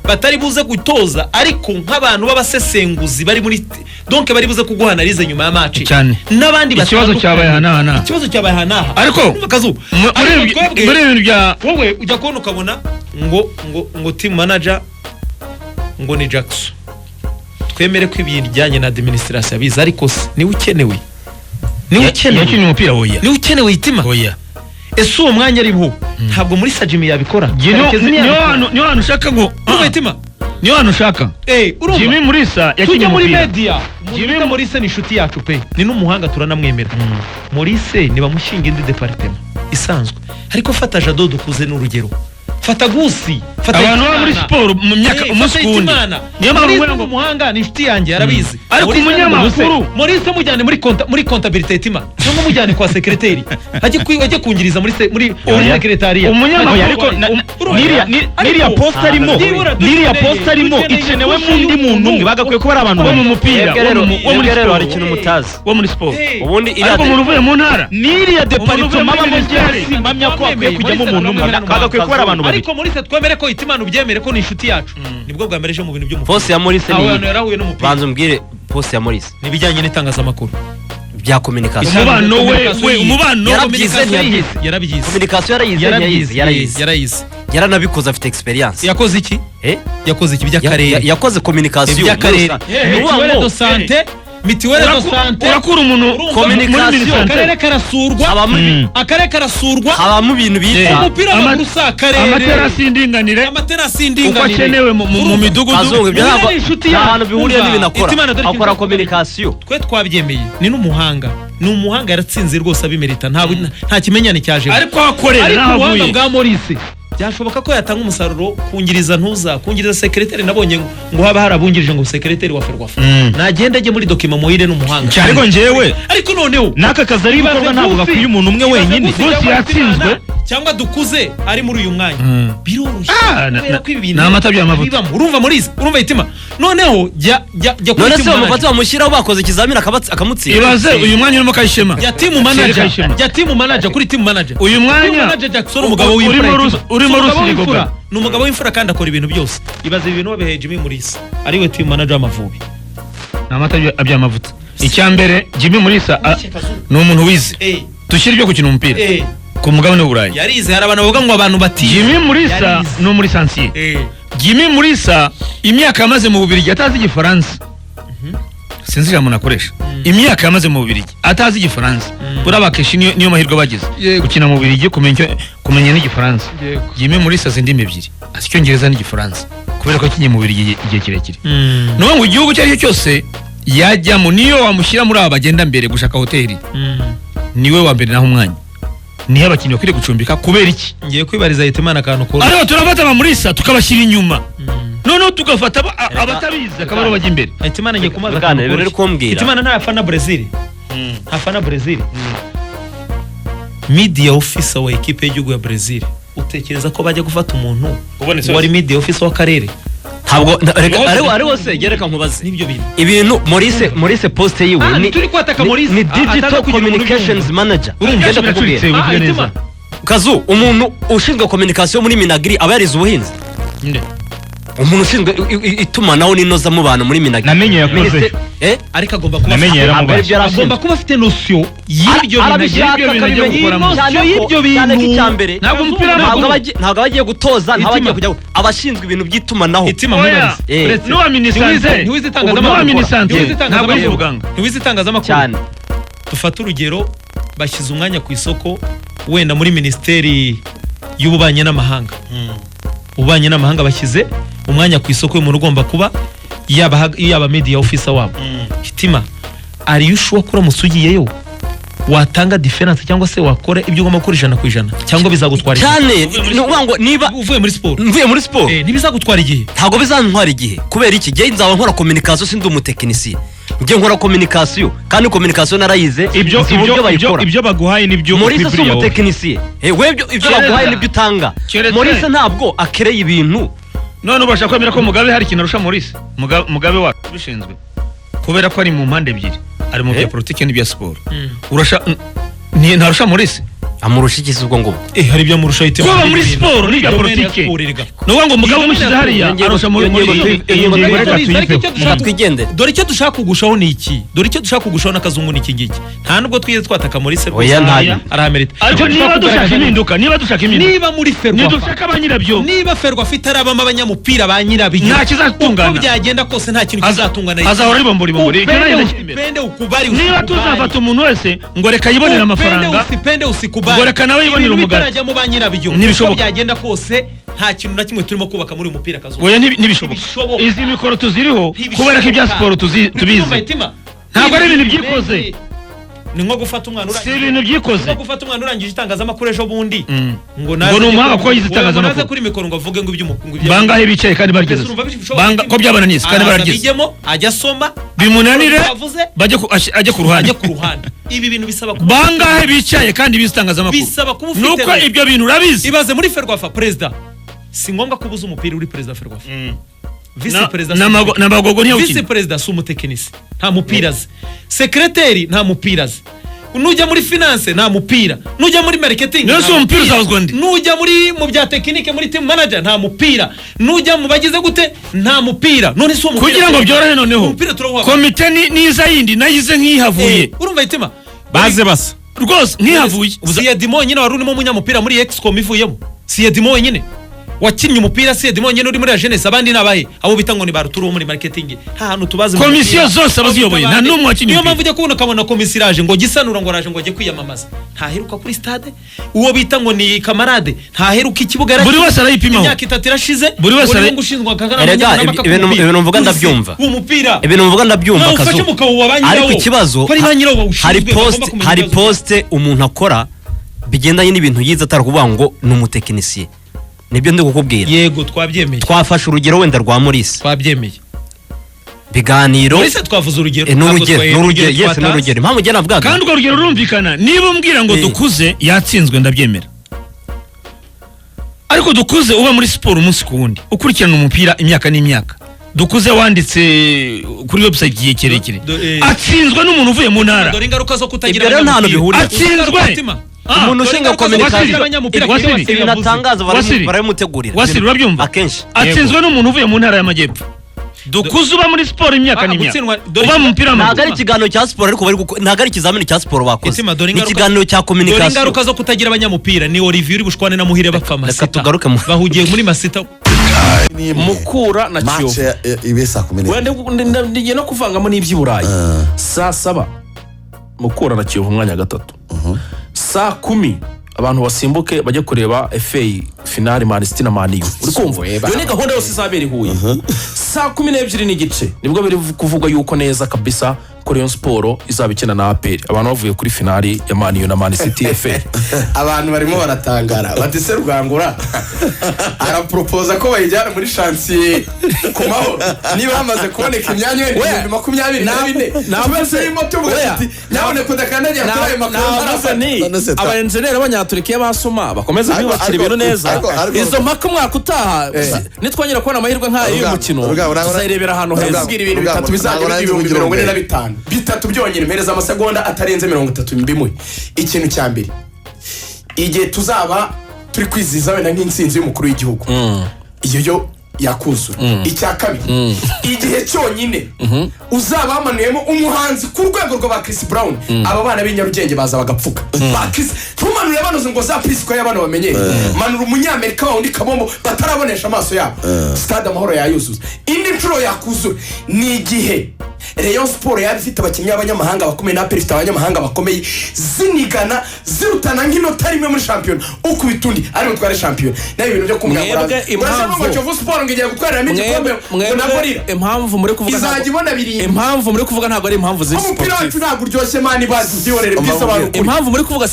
batari buze gutoza ariko nk'abantu b'abasesenguzi bari muri donc bari buze kuguhanariza nyuma ya match n'abandi ikibazo cyabaye hana ariko muri ibintu bya wowe ujya kubona ukabona ngo team manager ngo ni Jackson twemere ko ibintu bijyanye na administration biza ariko niwe ukenewe yakina umupira hoya niwe ukenewe itima hoya ese uwo mwanya ariho ntabwo muri Sajimi yabikora niyo hano ushaka ngo itima niyo hano ushaka Jimmy Mulisa yakinye muri media Jimmy Mulisa ni inshuti yacu pe ni n'umuhanga turanamwemera Mulisa nibamushinga indi departement isanzwe ariko fata Jado dukuze n'urugero fata Gusi fata abantu muri sport mu myaka umuskundi niyo mpamvu ngo umuhanga ni inshuti yanjye yarabizi ariko umunyamakuru Mulisa mujyane muri comptabilité itima cyangwa mujyane kwa secrétaire ajye kungiriza muri secrétariat umunyamakuru ariko niriya posta arimo ikenewe mundi muntu umwe bagakwiye kuba ari abantu bo mu mupira wo muri rero hari ikintu mutazi wo muri sport ubundi ariko umuntu uvuye mu ntara niriya departement mamya ko akwiye kujyamo umuntu umwe bagakwiye kuba ari abantu babiri ariko Mulisa twemere ko itimana ubyemere ko ni inshuti yacu nibwo bwamereje mu bintu by'umupira poste ya Mulisa ni yarahuye n'umupira banza umbwire poste ya Mulisa nibijyanye n'itangazamakuru bya communication umubano yarabigize communication yarayize yaranabikoze afite experience yakoze iki yakoze iki by'akarere yakoze communication by'akarere mutuelle de santé mituelle de santé urakura umuntu communication akarere karasurwa akarere karasurwa habamo ibintu bita umupira w'amaguru sa akarere amaterasi y'indinganire uko akenewe mu midugudu azungu ibyo ntabwo ahantu bihuriye n'ibintu akora communication twe twabyemeye ni n'umuhanga yaratsinze rwose abimerita nta kimenyane cyaje ariko akorera n'ahavuye bwa Maurice byashoboka ko yatanga umusaruro kungiriza secrétaire nabonye ngo haba harabungirije ngo secrétaire wa Ferwafa nagenda ajye muri document muhire n'umuhanga ariko njewe ariko noneho naka kazi ari gukorwa ntabwo gakwiye umuntu umwe wenyine bose yatsinzwe cyangwa dukuze ari muri uyu mwanya biroroshye n'amata by'amavuta urumva Maurice urumva itima noneho jya none se bamufata bamushyiraho bakoze ikizamini akamutsinda ibaze uyu mwanya urimo kayishema ya team manager kuri team manager uyu mwanya Jackson umugabo w'imfura urimo rusirigoga ni umugabo w'imfura kandi akora ibintu byose ibaze ibintu wabiheje Jimmy Mulisa ariwe team manager w'Amavubi n'amata by'amavuta icyambere Jimmy Mulisa ni umuntu wize dushyira ibyo gukina umupira ku mugabane w'Uburayi yarize hari abantu bavuga ngo abantu bati Jimmy Mulisa no muri sansiye Jimmy Mulisa imyaka yamaze mu Bubiligi atazi igifaransa sinzi ijambo nakoresha imyaka yamaze mu Bubiligi atazi igifaransa urabakeshi niyo mahirwe bagize gukina mu Bubiligi kumenya n'igifaransa Jimmy Mulisa zindimi ebyiri azi icyongereza n'igifaransa kubera ko kinye mu Bubiligi igihe kirekire no ngo igihugu cyari cyose yajyamo niyo wamushyira muri aba bagenda mbere gushaka hoteli niwe wa mbere naho umwanya niho abakinnyi bakwiriye gucumbika kubera iki ngiye kwibariza Hitimana akantu kora ariho turafata Mulisa tukabashyira inyuma noneho tugafata abatabizi akabaro bajya imbere Hitimana ngiye kumaza akantu rero kumbwira Hitimana ntafana Brazil ntafana Brazil media officer wa equipe y'igihugu ya Brazil utekereza ko bajya gufata umuntu wari media officer w'akarere ntabwo ari wose gereka nkubaze nibyo bintu ibintu Maurice poste yiwe ni digital communications manager urumva ndakubwira Kazu umuntu ushinzwe communication muri Minagri aba yarize ubuhinzi umuntu ushinzwe itumanaho n'inoza mu bantu muri Minagri namenye yakoze ariko agomba kuba afite notion y'ibyo bintu ntabwo umupira ntabwo bagiye gutoza ntabagiye kujya abashinzwe ibintu by'itumanaho n'uwa minisante ntabwo ari ubuganga ntiwizitangazamakuru cyane dufata urugero bashyize umwanya ku isoko wenda muri ministeri y'ububanyi n'amahanga ububanyi n'amahanga bashyize umwanya ku isoko y'umuntu ugomba kuba yaba media officer wabo Hitima ari yushuwa kura musugiyeyo watanga difference cyangwa se wakora ibyo ugomba gukora 100% cyangwa bizagutwara cyane ngo niba uvuye muri sport ntibizagutwara igihe ntago bizantwara igihe kubera iki gihe nzaba nkora communication sindi umutekinisiye ngiye nkora communication kandi communication narayize ibyo baguhaye nibyo Maurice si umutekinisiye ibyo baguhaye nibyo utanga Maurice ntabwo akereye ibintu none ubasha kwemera ko Mugabe hari ikintu arusha Maurice Mugabe wacu bishinzwe kubera ko ari mu mpande ebyiri ari mu bya politike n'ibya sport urasha ntarusha Maurice amurusha iki se ubwo ngubwo hari ibyo amurusha yitema kuba muri siporo n'ibya politiki nuvuga ngo umugabo umushyize hariya arusha muri twigendere. dore icyo dushaka kugushaho ni iki, dore icyo dushaka kugushaho n'akazungu ni iki ngiki, nta nubwo twize twataka muri se Oya, nta- aramerita. ariko niba dushaka impinduka niba muri ferwa nidushaka ba nyirabyo niba ferwa afite arabamo abanyamupira ba nyirabyo nta kizatungana uko byagenda kose nta kintu kizatungana azahora ribombora upende ukubali niba tuzafata umuntu wese ngo reka yibonera amafaranga usipende usikubali ngo reka nawe yibonera umugati bitarajyamo ba nyirabyo Ntibishoboka. uko byagenda kose nta kintu na kimwe turimo kubaka muri uyu mupira kazungu. oya ntibishoboka izi mikoro tuziriho kubera ko ibya siporo tubizi ntabwo ari ibintu byikoze ni nko gufata umwana si ibintu byikoze nko gufata umwana urangije itangazamakuru ejo bundi ngo ni umuhanga ko yize itangazamakuru naze kuri mikoro ngo avuge ngo iby'umukungu bangahe bicaye kandi barigeze ko byabananiye kandi barageze bijyemo ajya asoma bimunanire ajye ku ruhande ibi bintu bisaba bangahe bicaye kandi bize itangazamakuru bisaba kuba ufite nuko ibyo bintu urabizi ibaze muri ferwafa perezida si ngombwa kubuza umupira uri perezida ferwafa visi perezida n'abagogo ntiyawukina visi perezida si umutekinisi nta mupira azi, sekreteri nta mupira azi, nujya muri finance nta mupira, nujya muri marketing nose umupira uzabuzwa ndi, nujya mu bya tekinike muri team manager nta mupira, nujya mu bagize gute nta mupira. None si umupira kugira ngo byorohe noneho komite niza yindi nayize nk'ihavuye urumva itima baze basa rwose nk'ihavuye Siedimo nyine wari urimo umunyamupira muri Excom ivuyemo Siedimo nyine wakinnye umupira Siedimo nyine uri muri la jeunesse abandi nabaye abo bita ngo ni baruturu muri marketing nta hantu tubaze komisiyo zose abaziyoboye nta numwe wakinnye niyo mpamvu ujya kubona kabona komisiyo iraje ngo gisanura ngo araje ngo ajye kwiyamamaza ntaheruka kuri stade uwo bita ngo ni kamarade ntaheruka ikibuga buri wese arayipimaho imyaka 3 irashize buri wese arayipima ibintu mvuga ndabyumva umupira ibintu mvuga ndabyumva kazu ariko ikibazo hari poste umuntu akora bigendanye n'ibintu yize atarakuvuga ngo ni umutekinisiye nibyo ndi kukubwira. Yego twabyemeye, twafashe urugero wenda rwa Maurice twabyemeye biganiro Maurice twavuze urugero n'urugero impamvu njye navugaga kandi urwo rugero rumvikana niba umbwira ngo dukuze yatsinzwe ndabyemera ariko dukuze uba muri siporo umunsi ku wundi ukurikirana umupira imyaka n'imyaka dukuze wanditse kuri website igihe kirekire atsinzwe n'umuntu uvuye mu ntara dore ingaruka zo kutagira ibyo nta bihuriye atsinzwe umuntu ushinga kominikasiyo ibintu atangaza barabimutegurira wasiri urabyumva akenshi atsinzwe n'umuntu uvuye mu ntara y'amajyepfo dukuze uba muri siporo imyaka n'imyaka uba mu mupira ntabwo ari ikiganiro cya siporo ariko ntabwo ari ikizamini cya siporo bakoze ni ikiganiro cya kominikasiyo dore ingaruka zo kutagira abanyamupira ni Olivier uri bushwane na Muhire bapfa Masita tugaruke bahugiye muri Masita Mukura na Kiyovu ibesa wenda ndiye no kuvangamo n'iby'iburayi saa 7 Mukura na Kiyovu umwanya gatatu saa 10 abantu basimbuke bajye kureba FA finale Man City na Man U uri kumva iyo ni gahunda yose izabera i Huye saa 12 n'igice nibwo biri kuvugwa yuko neza kabisa ko Rayon Sport izabikina na APR abantu bavuye kuri finale ya Man U na Man City FA abantu barimo baratangara bati se Rwangura arapropose ko bayijyana muri chantier ku mahoro niba hamaze kuboneka imyanya 2024 nabaze irimo tuvuga ati nabone kudakandagira kuri ayo makuru abaenjeneri b'abanyaturikiya basoma bakomeza kwibakira ibintu neza izo mpaka umwaka utaha nitwongera kubona amahirwe nk'ayo y'umukino tuzayirebera ahantu heza ibintu bitatu bizagera 2045 bitatu byonyine mpereza amasegonda atarenze 30 mbimwe ikintu cya mbere igihe tuzaba turi kwiziza wenda nk'insinzi y'umukuru w'igihugu iyo yakuzura icya kabiri igihe cyonyine uzaba wamanuyemo umuhanzi ku rwego rwa Chris Brown aba bana b'inyarugenge baza bagapfuka tumanure banoze ngo za Prisco y'abana bamenyere manura umunyamerika wundi kabombo batarabonesha amaso yabo stade amahoro yayuzuza indi nshuro yakuzura ni igihe Rayon Sport yari ifite abakinnyi b'abanyamahanga bakomeye na perezida abanyamahanga bakomeye zinigana zirutana nk'inota rimwe muri champion uko bitundi ari mutware champion nayo ibintu byo kumwambara impamvu Sport ngiye gutwarira mu gikombe na gorira impamvu muri kuvuga izagibona biri impamvu muri kuvuga ntabwo ari impamvu z'isi umupira wacu ntabwo uryoshye mani bazi byorere bisobanura impamvu muri kuvuga